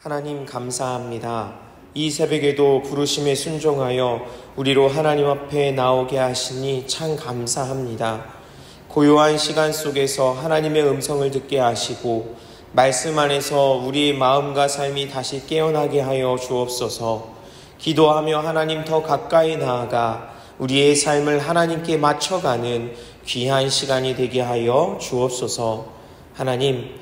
하나님 감사합니다. 이 새벽에도 부르심에 순종하여 우리로 하나님 앞에 나오게 하시니 참 감사합니다. 고요한 시간 속에서 하나님의 음성을 듣게 하시고 말씀 안에서 우리의 마음과 삶이 다시 깨어나게 하여 주옵소서. 기도하며 하나님 더 가까이 나아가 우리의 삶을 하나님께 맞춰가는 귀한 시간이 되게 하여 주옵소서. 하나님,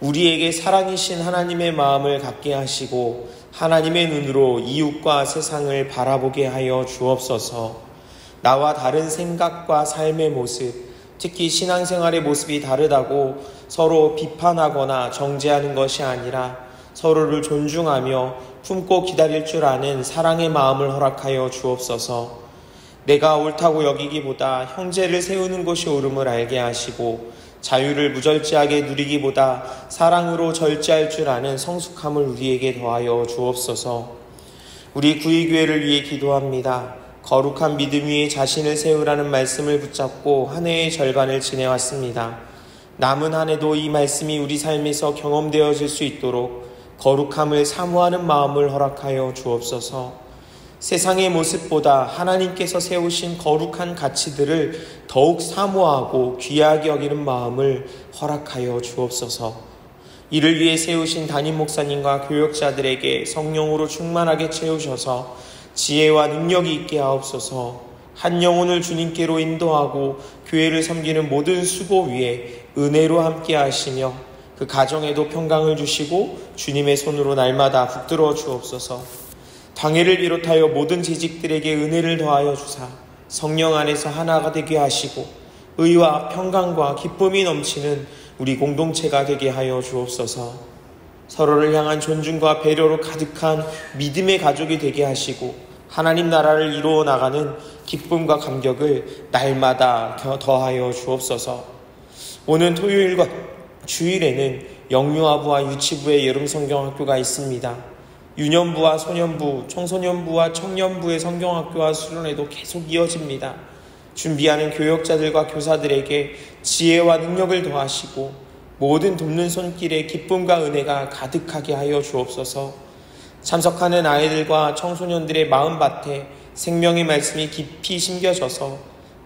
우리에게 사랑이신 하나님의 마음을 갖게 하시고 하나님의 눈으로 이웃과 세상을 바라보게 하여 주옵소서. 나와 다른 생각과 삶의 모습, 특히 신앙생활의 모습이 다르다고 서로 비판하거나 정죄하는 것이 아니라 서로를 존중하며 품고 기다릴 줄 아는 사랑의 마음을 허락하여 주옵소서. 내가 옳다고 여기기보다 형제를 세우는 것이 옳음을 알게 하시고 자유를 무절제하게 누리기보다 사랑으로 절제할 줄 아는 성숙함을 우리에게 더하여 주옵소서. 우리 구의교회를 위해 기도합니다. 거룩한 믿음 위에 자신을 세우라는 말씀을 붙잡고 한 해의 절반을 지내왔습니다. 남은 한 해도 이 말씀이 우리 삶에서 경험되어질 수 있도록 거룩함을 사모하는 마음을 허락하여 주옵소서. 세상의 모습보다 하나님께서 세우신 거룩한 가치들을 더욱 사모하고 귀하게 여기는 마음을 허락하여 주옵소서. 이를 위해 세우신 담임 목사님과 교역자들에게 성령으로 충만하게 채우셔서 지혜와 능력이 있게 하옵소서. 한 영혼을 주님께로 인도하고 교회를 섬기는 모든 수고 위에 은혜로 함께 하시며 그 가정에도 평강을 주시고 주님의 손으로 날마다 붙들어 주옵소서. 당회를 비롯하여 모든 재직들에게 은혜를 더하여 주사 성령 안에서 하나가 되게 하시고 의와 평강과 기쁨이 넘치는 우리 공동체가 되게 하여 주옵소서. 서로를 향한 존중과 배려로 가득한 믿음의 가족이 되게 하시고 하나님 나라를 이루어 나가는 기쁨과 감격을 날마다 더하여 주옵소서. 오는 토요일과 주일에는 영유아부와 유치부의 여름 성경학교가 있습니다. 유년부와 소년부, 청소년부와 청년부의 성경학교와 수련회도 계속 이어집니다. 준비하는 교역자들과 교사들에게 지혜와 능력을 더하시고 모든 돕는 손길에 기쁨과 은혜가 가득하게 하여 주옵소서. 참석하는 아이들과 청소년들의 마음밭에 생명의 말씀이 깊이 심겨져서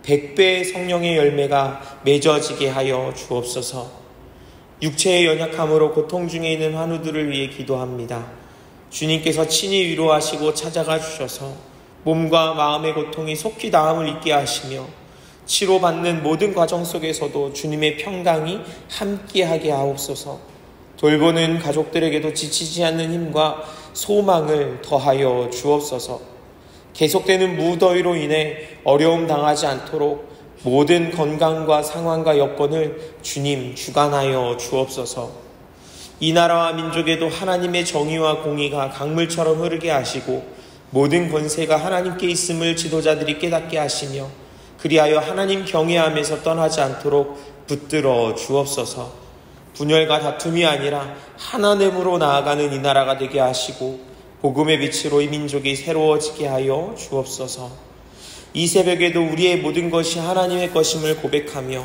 100배의 성령의 열매가 맺어지게 하여 주옵소서. 육체의 연약함으로 고통 중에 있는 환우들을 위해 기도합니다. 주님께서 친히 위로하시고 찾아가 주셔서 몸과 마음의 고통이 속히 나음을 잊게 하시며 치료받는 모든 과정 속에서도 주님의 평강이 함께하게 하옵소서. 돌보는 가족들에게도 지치지 않는 힘과 소망을 더하여 주옵소서. 계속되는 무더위로 인해 어려움 당하지 않도록 모든 건강과 상황과 여건을 주님 주관하여 주옵소서. 이 나라와 민족에도 하나님의 정의와 공의가 강물처럼 흐르게 하시고 모든 권세가 하나님께 있음을 지도자들이 깨닫게 하시며 그리하여 하나님 경외함에서 떠나지 않도록 붙들어 주옵소서. 분열과 다툼이 아니라 하나됨으로 나아가는 이 나라가 되게 하시고 복음의 빛으로 이 민족이 새로워지게 하여 주옵소서. 이 새벽에도 우리의 모든 것이 하나님의 것임을 고백하며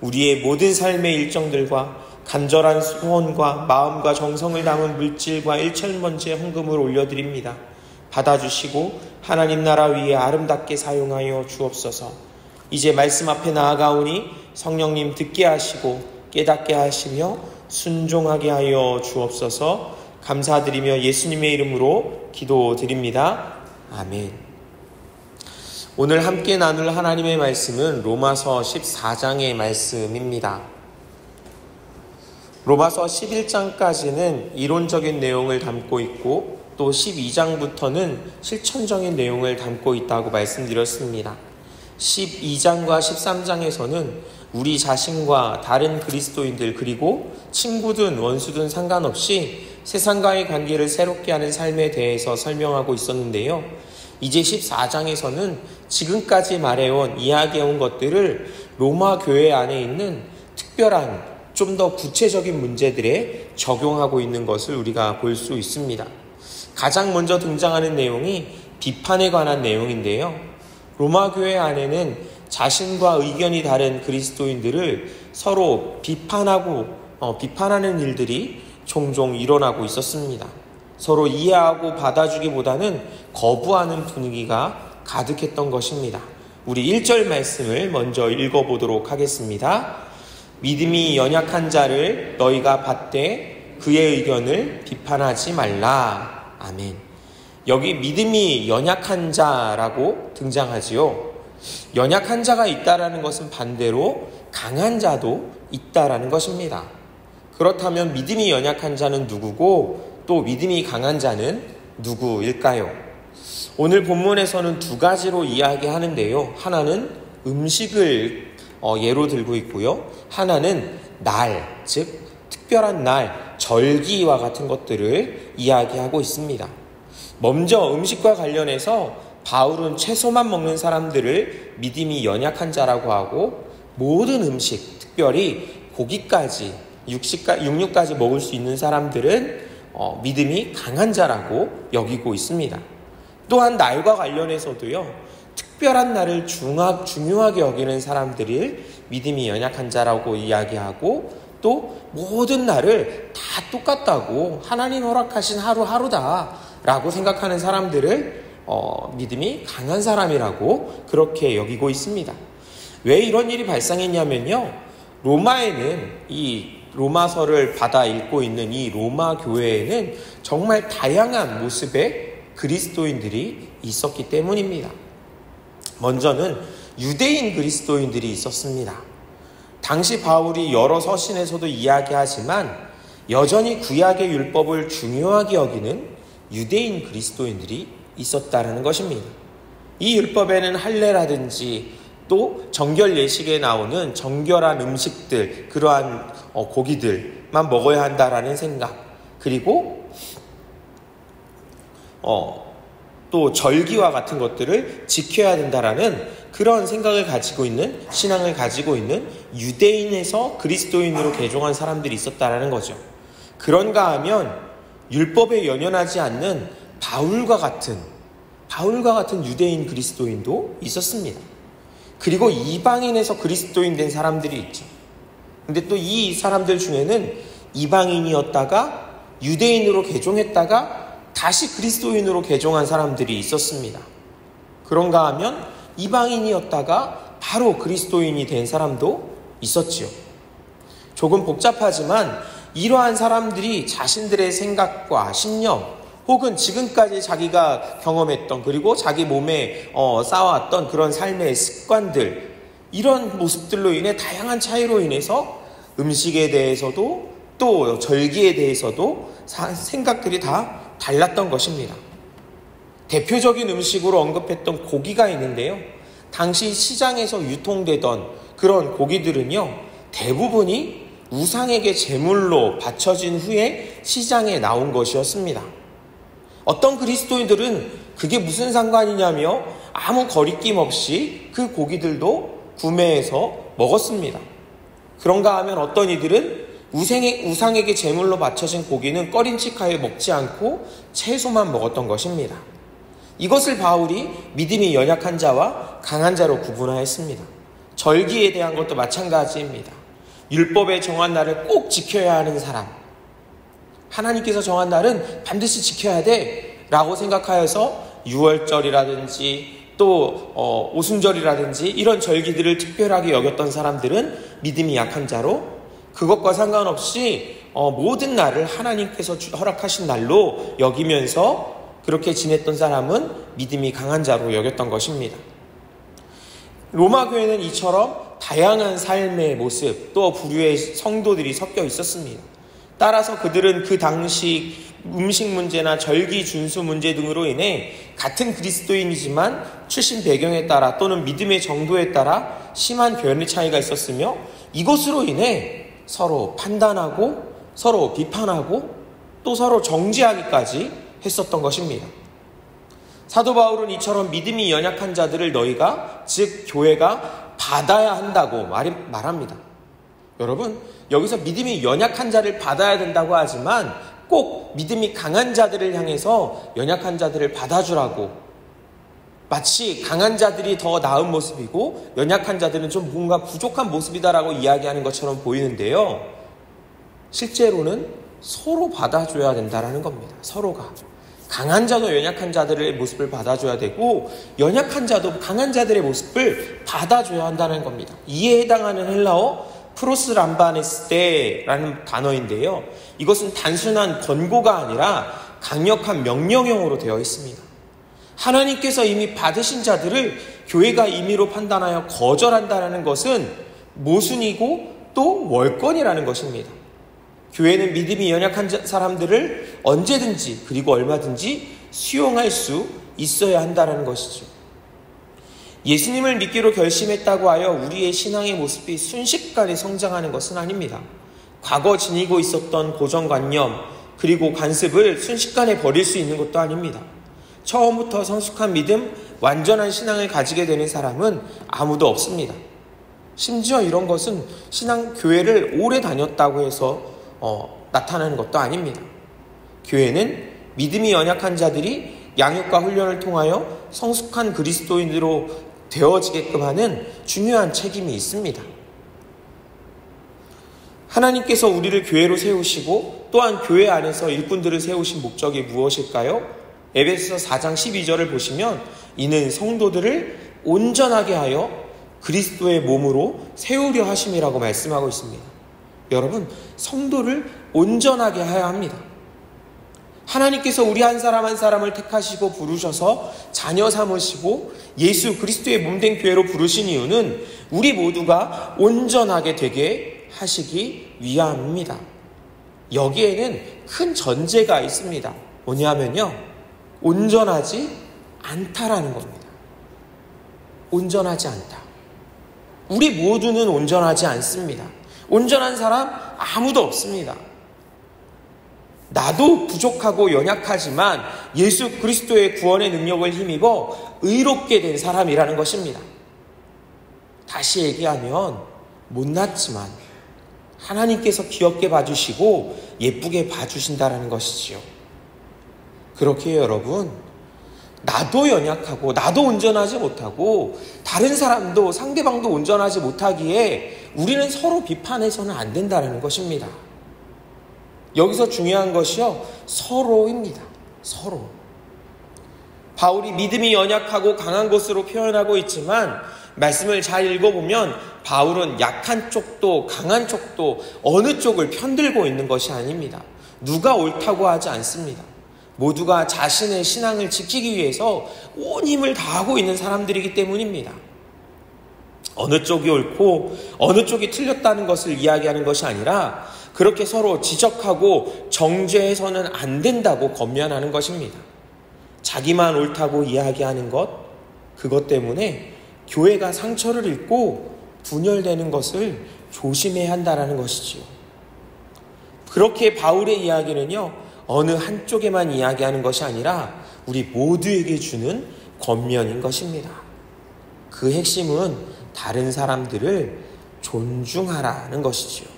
우리의 모든 삶의 일정들과 간절한 소원과 마음과 정성을 담은 물질과 일천번째 헌금을 올려드립니다. 받아주시고 하나님 나라 위에 아름답게 사용하여 주옵소서. 이제 말씀 앞에 나아가오니 성령님 듣게 하시고 깨닫게 하시며 순종하게 하여 주옵소서. 감사드리며 예수님의 이름으로 기도드립니다. 아멘. 오늘 함께 나눌 하나님의 말씀은 로마서 14장의 말씀입니다. 로마서 11장까지는 이론적인 내용을 담고 있고 또 12장부터는 실천적인 내용을 담고 있다고 말씀드렸습니다. 12장과 13장에서는 우리 자신과 다른 그리스도인들 그리고 친구든 원수든 상관없이 세상과의 관계를 새롭게 하는 삶에 대해서 설명하고 있었는데요. 이제 14장에서는 지금까지 말해온 이야기해온 것들을 로마 교회 안에 있는 특별한 좀 더 구체적인 문제들에 적용하고 있는 것을 우리가 볼 수 있습니다. 가장 먼저 등장하는 내용이 비판에 관한 내용인데요. 로마 교회 안에는 자신과 의견이 다른 그리스도인들을 서로 비판하는 일들이 종종 일어나고 있었습니다. 서로 이해하고 받아주기보다는 거부하는 분위기가 가득했던 것입니다. 우리 1절 말씀을 먼저 읽어보도록 하겠습니다. 믿음이 연약한 자를 너희가 받되 그의 의견을 비판하지 말라. 아멘. 여기 믿음이 연약한 자라고 등장하지요. 연약한 자가 있다라는 것은 반대로 강한 자도 있다라는 것입니다. 그렇다면 믿음이 연약한 자는 누구고 또 믿음이 강한 자는 누구일까요? 오늘 본문에서는 두 가지로 이야기하는데요. 하나는 음식을 예로 들고 있고요. 하나는 날, 즉 특별한 날, 절기와 같은 것들을 이야기하고 있습니다. 먼저 음식과 관련해서 바울은 채소만 먹는 사람들을 믿음이 연약한 자라고 하고 모든 음식, 특별히 고기까지, 육류까지 먹을 수 있는 사람들은 믿음이 강한 자라고 여기고 있습니다. 또한 날과 관련해서도요. 특별한 날을 중요하게 여기는 사람들을 믿음이 연약한 자라고 이야기하고 또 모든 날을 다 똑같다고 하나님 허락하신 하루하루다라고 생각하는 사람들을 믿음이 강한 사람이라고 그렇게 여기고 있습니다. 왜 이런 일이 발생했냐면요. 로마에는 이 로마서를 받아 읽고 있는 이 로마 교회에는 정말 다양한 모습의 그리스도인들이 있었기 때문입니다. 먼저는 유대인 그리스도인들이 있었습니다. 당시 바울이 여러 서신에서도 이야기하지만 여전히 구약의 율법을 중요하게 여기는 유대인 그리스도인들이 있었다는 것입니다. 이 율법에는 할례라든지 또 정결 예식에 나오는 정결한 음식들, 그러한 고기들만 먹어야 한다라는 생각, 그리고 또 절기와 같은 것들을 지켜야 된다라는 그런 생각을 가지고 있는, 신앙을 가지고 있는 유대인에서 그리스도인으로 개종한 사람들이 있었다라는 거죠. 그런가 하면 율법에 연연하지 않는 바울과 같은 유대인 그리스도인도 있었습니다. 그리고 이방인에서 그리스도인 된 사람들이 있죠. 근데 또 이 사람들 중에는 이방인이었다가 유대인으로 개종했다가 다시 그리스도인으로 개종한 사람들이 있었습니다. 그런가 하면 이방인이었다가 바로 그리스도인이 된 사람도 있었지요. 조금 복잡하지만 이러한 사람들이 자신들의 생각과 신념 혹은 지금까지 자기가 경험했던 그리고 자기 몸에 쌓아왔던 그런 삶의 습관들, 이런 모습들로 인해 다양한 차이로 인해서 음식에 대해서도 또 절기에 대해서도 생각들이 다 달랐던 것입니다. 대표적인 음식으로 언급했던 고기가 있는데요. 당시 시장에서 유통되던 그런 고기들은요, 대부분이 우상에게 제물로 바쳐진 후에 시장에 나온 것이었습니다. 어떤 그리스도인들은 그게 무슨 상관이냐며 아무 거리낌 없이 그 고기들도 구매해서 먹었습니다. 그런가 하면 어떤 이들은 우상에게 제물로 바쳐진 고기는 꺼림칙하여 먹지 않고 채소만 먹었던 것입니다. 이것을 바울이 믿음이 연약한 자와 강한 자로 구분하였습니다. 절기에 대한 것도 마찬가지입니다. 율법에 정한 날을 꼭 지켜야 하는 사람, 하나님께서 정한 날은 반드시 지켜야 돼 라고 생각하여서 유월절이라든지 또 오순절이라든지 이런 절기들을 특별하게 여겼던 사람들은 믿음이 약한 자로, 그것과 상관없이 모든 날을 하나님께서 허락하신 날로 여기면서 그렇게 지냈던 사람은 믿음이 강한 자로 여겼던 것입니다. 로마 교회는 이처럼 다양한 삶의 모습, 또 부류의 성도들이 섞여 있었습니다. 따라서 그들은 그 당시 음식 문제나 절기 준수 문제 등으로 인해 같은 그리스도인이지만 출신 배경에 따라 또는 믿음의 정도에 따라 심한 견해 차이가 있었으며, 이것으로 인해 서로 판단하고 서로 비판하고 또 서로 정죄하기까지 했었던 것입니다. 사도 바울은 이처럼 믿음이 연약한 자들을 너희가, 즉 교회가 받아야 한다고 말합니다. 여러분, 여기서 믿음이 연약한 자를 받아야 된다고 하지만 꼭 믿음이 강한 자들을 향해서 연약한 자들을 받아주라고, 마치 강한 자들이 더 나은 모습이고 연약한 자들은 좀 뭔가 부족한 모습이다라고 이야기하는 것처럼 보이는데요. 실제로는 서로 받아줘야 된다는 겁니다. 서로가. 강한 자도 연약한 자들의 모습을 받아줘야 되고 연약한 자도 강한 자들의 모습을 받아줘야 한다는 겁니다. 이에 해당하는 헬라어 프로스 람바네스테라는 단어인데요. 이것은 단순한 권고가 아니라 강력한 명령형으로 되어 있습니다. 하나님께서 이미 받으신 자들을 교회가 임의로 판단하여 거절한다는 것은 모순이고 또 월권이라는 것입니다. 교회는 믿음이 연약한 사람들을 언제든지 그리고 얼마든지 수용할 수 있어야 한다는 것이죠. 예수님을 믿기로 결심했다고 하여 우리의 신앙의 모습이 순식간에 성장하는 것은 아닙니다. 과거 지니고 있었던 고정관념 그리고 관습을 순식간에 버릴 수 있는 것도 아닙니다. 처음부터 성숙한 믿음, 완전한 신앙을 가지게 되는 사람은 아무도 없습니다. 심지어 이런 것은 교회를 오래 다녔다고 해서 나타나는 것도 아닙니다. 교회는 믿음이 연약한 자들이 양육과 훈련을 통하여 성숙한 그리스도인으로 되어지게끔 하는 중요한 책임이 있습니다. 하나님께서 우리를 교회로 세우시고 또한 교회 안에서 일꾼들을 세우신 목적이 무엇일까요? 에베소서 4장 12절을 보시면 이는 성도들을 온전하게 하여 그리스도의 몸으로 세우려 하심이라고 말씀하고 있습니다. 여러분, 성도를 온전하게 해야 합니다. 하나님께서 우리 한 사람 한 사람을 택하시고 부르셔서 자녀 삼으시고 예수 그리스도의 몸된 교회로 부르신 이유는 우리 모두가 온전하게 되게 하시기 위함입니다. 여기에는 큰 전제가 있습니다. 뭐냐면요, 온전하지 않다라는 겁니다. 온전하지 않다. 우리 모두는 온전하지 않습니다. 온전한 사람 아무도 없습니다. 나도 부족하고 연약하지만 예수 그리스도의 구원의 능력을 힘입어 의롭게 된 사람이라는 것입니다. 다시 얘기하면 못났지만 하나님께서 귀엽게 봐주시고 예쁘게 봐주신다는 것이지요. 그렇게 여러분, 나도 연약하고 나도 온전하지 못하고 다른 사람도 상대방도 온전하지 못하기에 우리는 서로 비판해서는 안 된다는 것입니다. 여기서 중요한 것이요, 서로입니다. 서로. 바울이 믿음이 연약하고 강한 것으로 표현하고 있지만 말씀을 잘 읽어보면 바울은 약한 쪽도 강한 쪽도 어느 쪽을 편들고 있는 것이 아닙니다. 누가 옳다고 하지 않습니다. 모두가 자신의 신앙을 지키기 위해서 온 힘을 다하고 있는 사람들이기 때문입니다. 어느 쪽이 옳고 어느 쪽이 틀렸다는 것을 이야기하는 것이 아니라 그렇게 서로 지적하고 정죄해서는 안 된다고 권면하는 것입니다. 자기만 옳다고 이야기하는 것, 그것 때문에 교회가 상처를 입고 분열되는 것을 조심해야 한다는 것이지요. 그렇게 바울의 이야기는요, 어느 한쪽에만 이야기하는 것이 아니라 우리 모두에게 주는 권면인 것입니다. 그 핵심은 다른 사람들을 존중하라는 것이지요.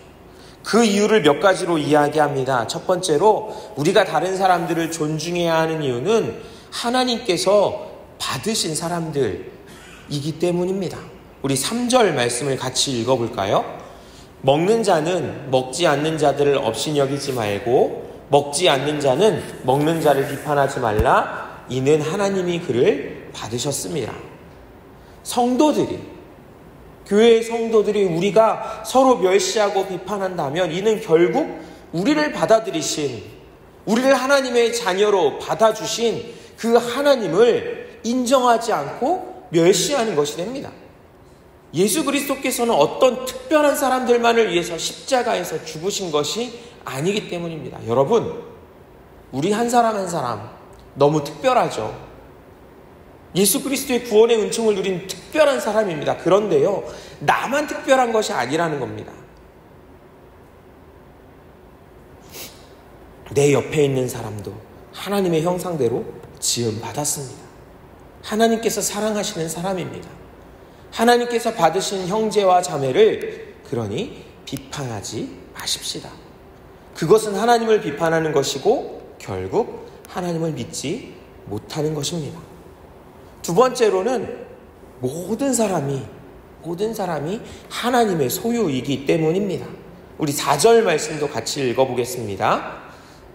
그 이유를 몇 가지로 이야기합니다. 첫 번째로 우리가 다른 사람들을 존중해야 하는 이유는 하나님께서 받으신 사람들이기 때문입니다. 우리 3절 말씀을 같이 읽어볼까요? 먹는 자는 먹지 않는 자들을 업신 여기지 말고 먹지 않는 자는 먹는 자를 비판하지 말라. 이는 하나님이 그를 받으셨습니다. 성도들이, 교회의 성도들이 우리가 서로 멸시하고 비판한다면 이는 결국 우리를 받아들이신, 우리를 하나님의 자녀로 받아주신 그 하나님을 인정하지 않고 멸시하는 것이 됩니다. 예수 그리스도께서는 어떤 특별한 사람들만을 위해서 십자가에서 죽으신 것이 아니기 때문입니다. 여러분, 우리 한 사람 한 사람 너무 특별하죠. 예수 그리스도의 구원의 은총을 누린 특별한 사람입니다. 그런데요, 나만 특별한 것이 아니라는 겁니다. 내 옆에 있는 사람도 하나님의 형상대로 지음받았습니다. 하나님께서 사랑하시는 사람입니다. 하나님께서 받으신 형제와 자매를 그러니 비판하지 마십시다. 그것은 하나님을 비판하는 것이고 결국 하나님을 믿지 못하는 것입니다. 두 번째로는 모든 사람이 하나님의 소유이기 때문입니다. 우리 4절 말씀도 같이 읽어보겠습니다.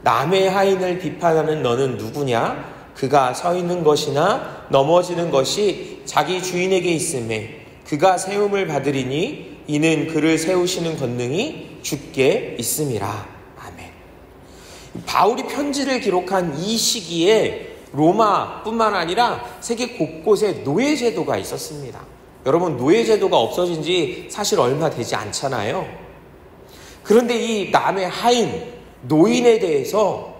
남의 하인을 비판하는 너는 누구냐? 그가 서 있는 것이나 넘어지는 것이 자기 주인에게 있음에 그가 세움을 받으리니 이는 그를 세우시는 권능이 주께 있음이라. 아멘. 바울이 편지를 기록한 이 시기에 로마뿐만 아니라 세계 곳곳에 노예제도가 있었습니다. 여러분, 노예제도가 없어진 지 사실 얼마 되지 않잖아요. 그런데 이 남의 하인, 노인에 대해서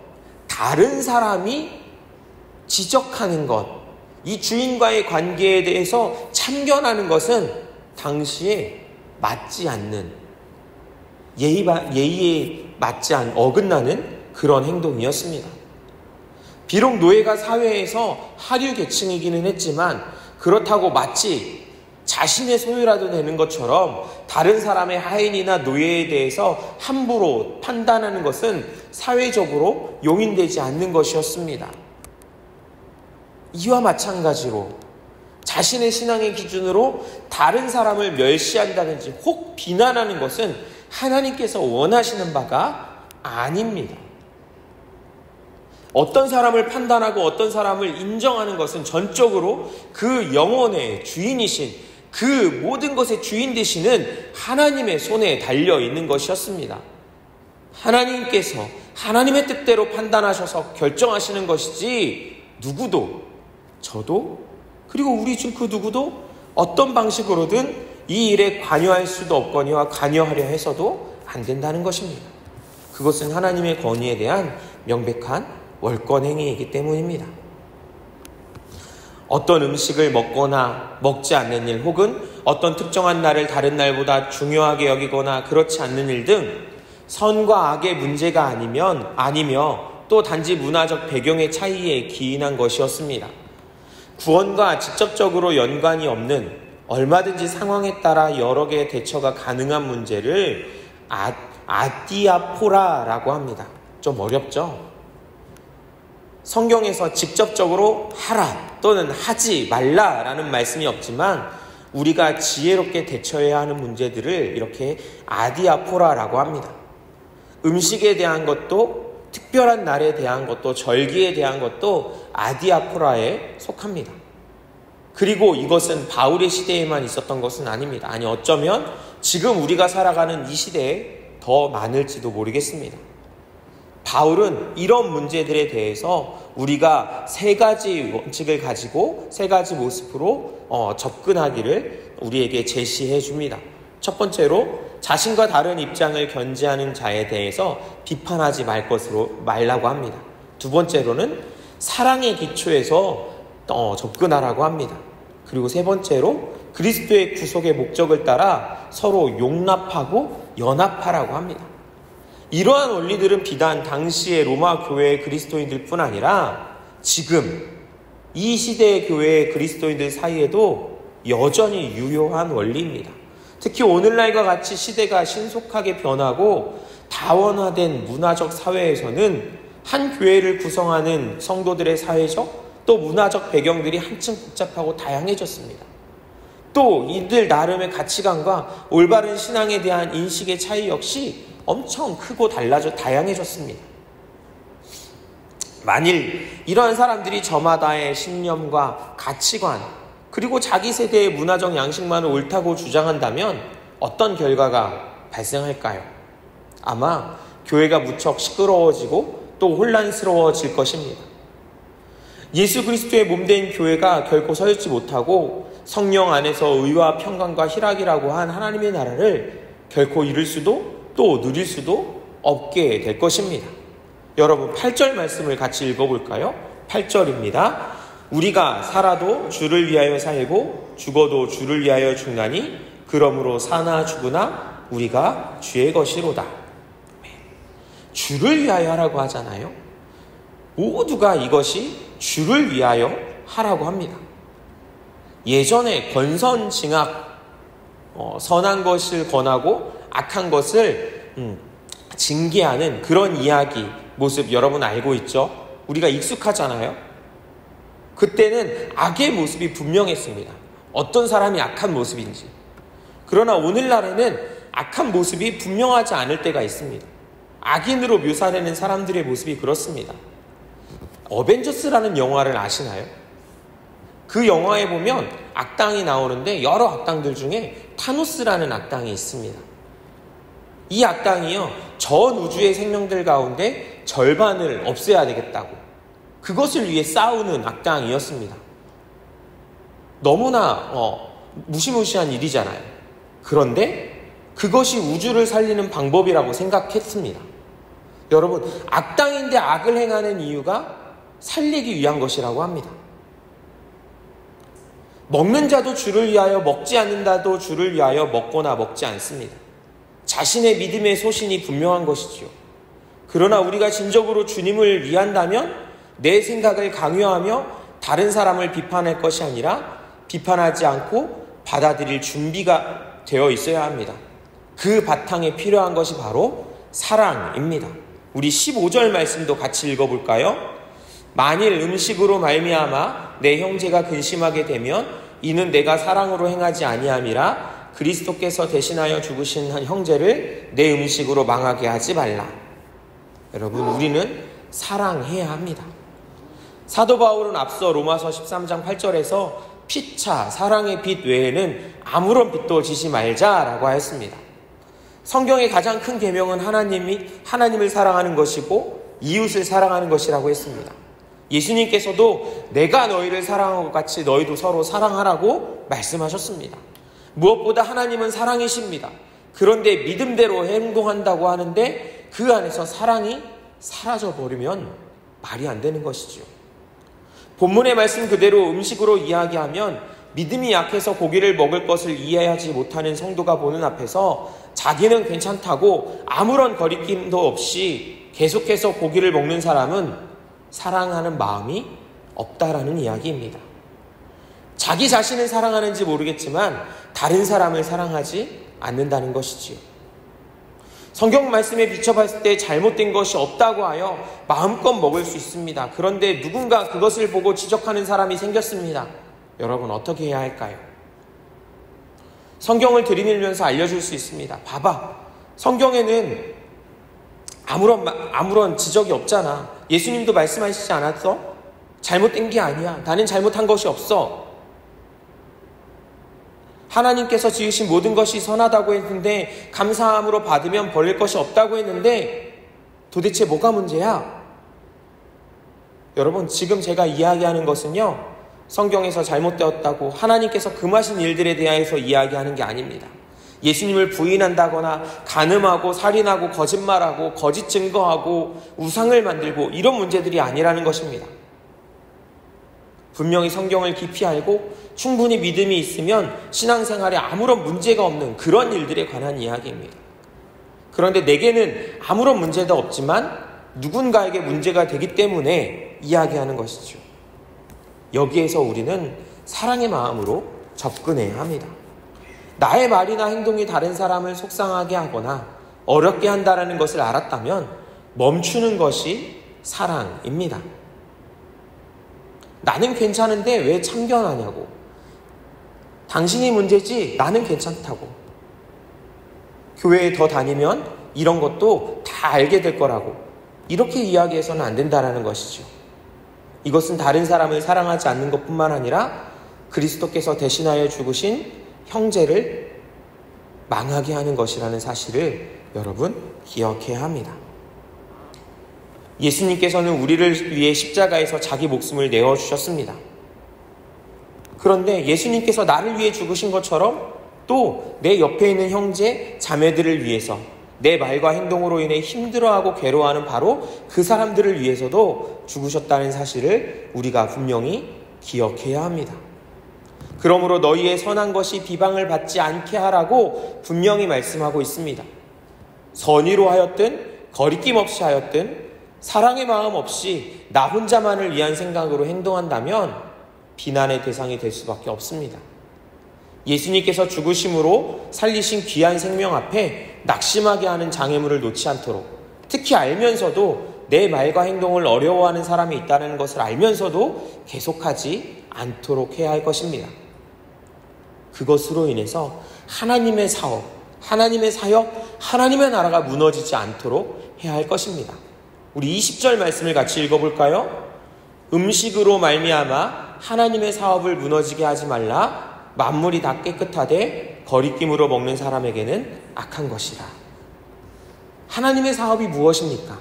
다른 사람이 지적하는 것, 이 주인과의 관계에 대해서 참견하는 것은 당시에 맞지 않는, 예의에 맞지 않는, 어긋나는 그런 행동이었습니다. 비록 노예가 사회에서 하류 계층이기는 했지만 그렇다고 마치 자신의 소유라도 되는 것처럼 다른 사람의 하인이나 노예에 대해서 함부로 판단하는 것은 사회적으로 용인되지 않는 것이었습니다. 이와 마찬가지로 자신의 신앙의 기준으로 다른 사람을 멸시한다든지 혹 비난하는 것은 하나님께서 원하시는 바가 아닙니다. 어떤 사람을 판단하고 어떤 사람을 인정하는 것은 전적으로 그 영혼의 주인이신, 그 모든 것의 주인 되시는 하나님의 손에 달려 있는 것이었습니다. 하나님께서 하나님의 뜻대로 판단하셔서 결정하시는 것이지 누구도, 저도, 그리고 우리 중 그 누구도 어떤 방식으로든 이 일에 관여할 수도 없거니와 관여하려 해서도 안 된다는 것입니다. 그것은 하나님의 권위에 대한 명백한 월권 행위이기 때문입니다. 어떤 음식을 먹거나 먹지 않는 일, 혹은 어떤 특정한 날을 다른 날보다 중요하게 여기거나 그렇지 않는 일 등 선과 악의 문제가 아니며 또 단지 문화적 배경의 차이에 기인한 것이었습니다. 구원과 직접적으로 연관이 없는, 얼마든지 상황에 따라 여러 개의 대처가 가능한 문제를 아디아포라라고 합니다. 좀 어렵죠? 성경에서 직접적으로 하라 또는 하지 말라라는 말씀이 없지만 우리가 지혜롭게 대처해야 하는 문제들을 이렇게 아디아포라라고 합니다. 음식에 대한 것도, 특별한 날에 대한 것도, 절기에 대한 것도 아디아포라에 속합니다. 그리고 이것은 바울의 시대에만 있었던 것은 아닙니다. 아니, 어쩌면 지금 우리가 살아가는 이 시대에 더 많을지도 모르겠습니다. 바울은 이런 문제들에 대해서 우리가 세 가지 원칙을 가지고 세 가지 모습으로 접근하기를 우리에게 제시해 줍니다. 첫 번째로, 자신과 다른 입장을 견지하는 자에 대해서 비판하지 말라고 합니다. 두 번째로는 사랑의 기초에서 접근하라고 합니다. 그리고 세 번째로, 그리스도의 구속의 목적을 따라 서로 용납하고 연합하라고 합니다. 이러한 원리들은 비단 당시의 로마 교회의 그리스도인들 뿐 아니라 지금 이 시대의 교회의 그리스도인들 사이에도 여전히 유효한 원리입니다. 특히 오늘날과 같이 시대가 신속하게 변하고 다원화된 문화적 사회에서는 한 교회를 구성하는 성도들의 사회적 또 문화적 배경들이 한층 복잡하고 다양해졌습니다. 또 이들 나름의 가치관과 올바른 신앙에 대한 인식의 차이 역시 엄청 크고 다양해졌습니다. 만일 이러한 사람들이 저마다의 신념과 가치관, 그리고 자기 세대의 문화적 양식만을 옳다고 주장한다면 어떤 결과가 발생할까요? 아마 교회가 무척 시끄러워지고 또 혼란스러워질 것입니다. 예수 그리스도의 몸된 교회가 결코 서있지 못하고 성령 안에서 의와 평강과 희락이라고 한 하나님의 나라를 결코 이룰 수도 또 누릴 수도 없게 될 것입니다. 여러분, 8절 말씀을 같이 읽어볼까요? 8절입니다. 우리가 살아도 주를 위하여 살고 죽어도 주를 위하여 죽나니 그러므로 사나 죽으나 우리가 주의 것이로다. 주를 위하여 하라고 하잖아요. 모두가 이것이 주를 위하여 하라고 합니다. 예전에 권선징악, 선한 것을 권하고 악한 것을 징계하는 그런 이야기, 모습 여러분 알고 있죠? 우리가 익숙하잖아요. 그때는 악의 모습이 분명했습니다. 어떤 사람이 악한 모습인지. 그러나 오늘날에는 악한 모습이 분명하지 않을 때가 있습니다. 악인으로 묘사되는 사람들의 모습이 그렇습니다. 어벤져스라는 영화를 아시나요? 그 영화에 보면 악당이 나오는데 여러 악당들 중에 타노스라는 악당이 있습니다. 이 악당이요, 전 우주의 생명들 가운데 절반을 없애야 되겠다고 그것을 위해 싸우는 악당이었습니다. 너무나 무시무시한 일이잖아요. 그런데 그것이 우주를 살리는 방법이라고 생각했습니다. 여러분, 악당인데 악을 행하는 이유가 살리기 위한 것이라고 합니다. 먹는 자도 주를 위하여, 먹지 않는다도 주를 위하여 먹거나 먹지 않습니다. 자신의 믿음의 소신이 분명한 것이지요. 그러나 우리가 진정으로 주님을 위한다면 내 생각을 강요하며 다른 사람을 비판할 것이 아니라 비판하지 않고 받아들일 준비가 되어 있어야 합니다. 그 바탕에 필요한 것이 바로 사랑입니다. 우리 15절 말씀도 같이 읽어볼까요? 만일 음식으로 말미암아 내 형제가 근심하게 되면 이는 내가 사랑으로 행하지 아니함이라. 그리스도께서 대신하여 죽으신 한 형제를 내 음식으로 망하게 하지 말라. 여러분, 우리는 사랑해야 합니다. 사도 바울은 앞서 로마서 13장 8절에서 피차 사랑의 빛 외에는 아무런 빛도 지지 말자라고 하였습니다. 성경의 가장 큰 계명은 하나님을 사랑하는 것이고 이웃을 사랑하는 것이라고 했습니다. 예수님께서도 내가 너희를 사랑한 것 같이 너희도 서로 사랑하라고 말씀하셨습니다. 무엇보다 하나님은 사랑이십니다. 그런데 믿음대로 행동한다고 하는데 그 안에서 사랑이 사라져버리면 말이 안 되는 것이지요. 본문의 말씀 그대로 음식으로 이야기하면 믿음이 약해서 고기를 먹을 것을 이해하지 못하는 성도가 보는 앞에서 자기는 괜찮다고 아무런 거리낌도 없이 계속해서 고기를 먹는 사람은 사랑하는 마음이 없다라는 이야기입니다. 자기 자신을 사랑하는지 모르겠지만 다른 사람을 사랑하지 않는다는 것이지요. 성경 말씀에 비춰봤을 때 잘못된 것이 없다고 하여 마음껏 먹을 수 있습니다. 그런데 누군가 그것을 보고 지적하는 사람이 생겼습니다. 여러분, 어떻게 해야 할까요? 성경을 들이밀면서 알려줄 수 있습니다. 봐봐, 성경에는 아무런 지적이 없잖아. 예수님도 말씀하시지 않았어? 잘못된 게 아니야. 나는 잘못한 것이 없어. 하나님께서 지으신 모든 것이 선하다고 했는데 감사함으로 받으면 벌릴 것이 없다고 했는데 도대체 뭐가 문제야? 여러분, 지금 제가 이야기하는 것은요, 성경에서 잘못되었다고 하나님께서 금하신 일들에 대해서 이야기하는 게 아닙니다. 예수님을 부인한다거나 간음하고 살인하고 거짓말하고 거짓 증거하고 우상을 만들고 이런 문제들이 아니라는 것입니다. 분명히 성경을 깊이 알고 충분히 믿음이 있으면 신앙생활에 아무런 문제가 없는 그런 일들에 관한 이야기입니다. 그런데 내게는 아무런 문제도 없지만 누군가에게 문제가 되기 때문에 이야기하는 것이죠. 여기에서 우리는 사랑의 마음으로 접근해야 합니다. 나의 말이나 행동이 다른 사람을 속상하게 하거나 어렵게 한다는 것을 알았다면 멈추는 것이 사랑입니다. 나는 괜찮은데 왜 참견하냐고. 당신이 문제지 나는 괜찮다고. 교회에 더 다니면 이런 것도 다 알게 될 거라고. 이렇게 이야기해서는 안 된다는 것이죠. 이것은 다른 사람을 사랑하지 않는 것뿐만 아니라 그리스도께서 대신하여 죽으신 형제를 망하게 하는 것이라는 사실을 여러분 기억해야 합니다. 예수님께서는 우리를 위해 십자가에서 자기 목숨을 내어주셨습니다. 그런데 예수님께서 나를 위해 죽으신 것처럼 또 내 옆에 있는 형제, 자매들을 위해서 내 말과 행동으로 인해 힘들어하고 괴로워하는 바로 그 사람들을 위해서도 죽으셨다는 사실을 우리가 분명히 기억해야 합니다. 그러므로 너희의 선한 것이 비방을 받지 않게 하라고 분명히 말씀하고 있습니다. 선의로 하였든 거리낌 없이 하였든 사랑의 마음 없이 나 혼자만을 위한 생각으로 행동한다면 비난의 대상이 될 수밖에 없습니다. 예수님께서 죽으심으로 살리신 귀한 생명 앞에 낙심하게 하는 장애물을 놓지 않도록, 특히 알면서도 내 말과 행동을 어려워하는 사람이 있다는 것을 알면서도 계속하지 않도록 해야 할 것입니다. 그것으로 인해서 하나님의 사업, 하나님의 사역, 하나님의 나라가 무너지지 않도록 해야 할 것입니다. 우리 20절 말씀을 같이 읽어볼까요? 음식으로 말미암아 하나님의 사업을 무너지게 하지 말라. 만물이 다 깨끗하되 거리낌으로 먹는 사람에게는 악한 것이라. 하나님의 사업이 무엇입니까?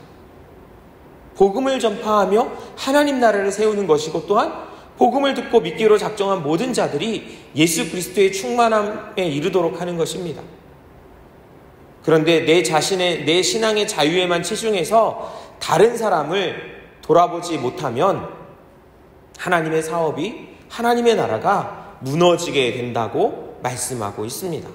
복음을 전파하며 하나님 나라를 세우는 것이고, 또한 복음을 듣고 믿기로 작정한 모든 자들이 예수 그리스도의 충만함에 이르도록 하는 것입니다. 그런데 내 신앙의 자유에만 치중해서 다른 사람을 돌아보지 못하면 하나님의 사업이, 하나님의 나라가 무너지게 된다고 말씀하고 있습니다.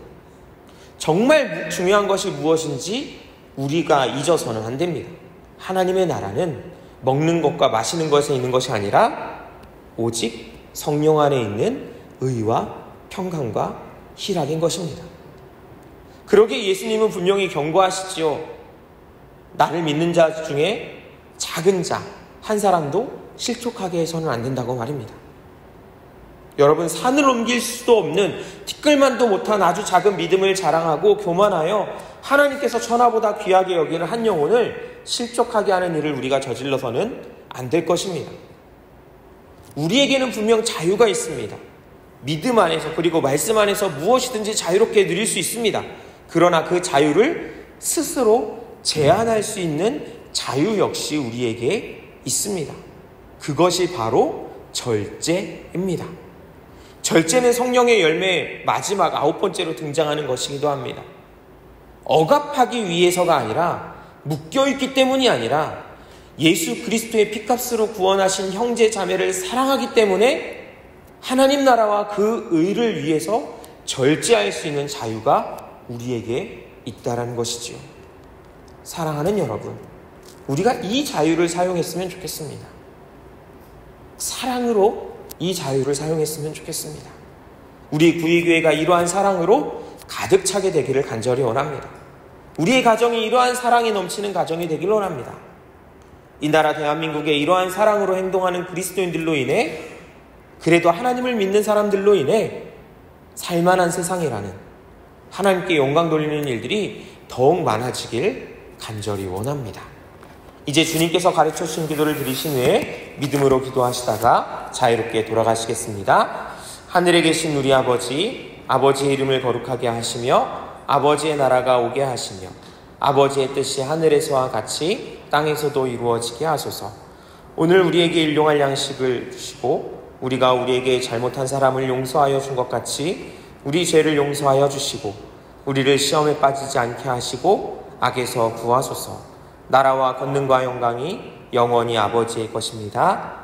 정말 중요한 것이 무엇인지 우리가 잊어서는 안 됩니다. 하나님의 나라는 먹는 것과 마시는 것에 있는 것이 아니라 오직 성령 안에 있는 의와 평강과 희락인 것입니다. 그러기에 예수님은 분명히 경고하시지요. 나를 믿는 자 중에 작은 자 한 사람도 실족하게 해서는 안 된다고 말입니다. 여러분, 산을 옮길 수도 없는 티끌만도 못한 아주 작은 믿음을 자랑하고 교만하여 하나님께서 천하보다 귀하게 여기는 한 영혼을 실족하게 하는 일을 우리가 저질러서는 안 될 것입니다. 우리에게는 분명 자유가 있습니다. 믿음 안에서, 그리고 말씀 안에서 무엇이든지 자유롭게 누릴 수 있습니다. 그러나 그 자유를 스스로 제한할 수 있는 자유 역시 우리에게 있습니다. 그것이 바로 절제입니다. 절제는 성령의 열매 마지막 9번째로 등장하는 것이기도 합니다. 억압하기 위해서가 아니라, 묶여있기 때문이 아니라 예수 그리스도의 피값으로 구원하신 형제 자매를 사랑하기 때문에 하나님 나라와 그 의를 위해서 절제할 수 있는 자유가 우리에게 있다라는 것이지요. 사랑하는 여러분, 우리가 이 자유를 사용했으면 좋겠습니다. 사랑으로 이 자유를 사용했으면 좋겠습니다. 우리 구의교회가 이러한 사랑으로 가득 차게 되기를 간절히 원합니다. 우리의 가정이 이러한 사랑이 넘치는 가정이 되기를 원합니다. 이 나라 대한민국에 이러한 사랑으로 행동하는 그리스도인들로 인해, 그래도 하나님을 믿는 사람들로 인해 살만한 세상이라는, 하나님께 영광 돌리는 일들이 더욱 많아지길 간절히 원합니다. 이제 주님께서 가르쳐 주신 기도를 드리신 후에 믿음으로 기도하시다가 자유롭게 돌아가시겠습니다. 하늘에 계신 우리 아버지, 아버지의 이름을 거룩하게 하시며 아버지의 나라가 오게 하시며 아버지의 뜻이 하늘에서와 같이 땅에서도 이루어지게 하소서. 오늘 우리에게 일용할 양식을 주시고 우리가 우리에게 잘못한 사람을 용서하여 준 것 같이 우리 죄를 용서하여 주시고 우리를 시험에 빠지지 않게 하시고 악에서 구하소서. 나라와 권능과 영광이 영원히 아버지의 것입니다.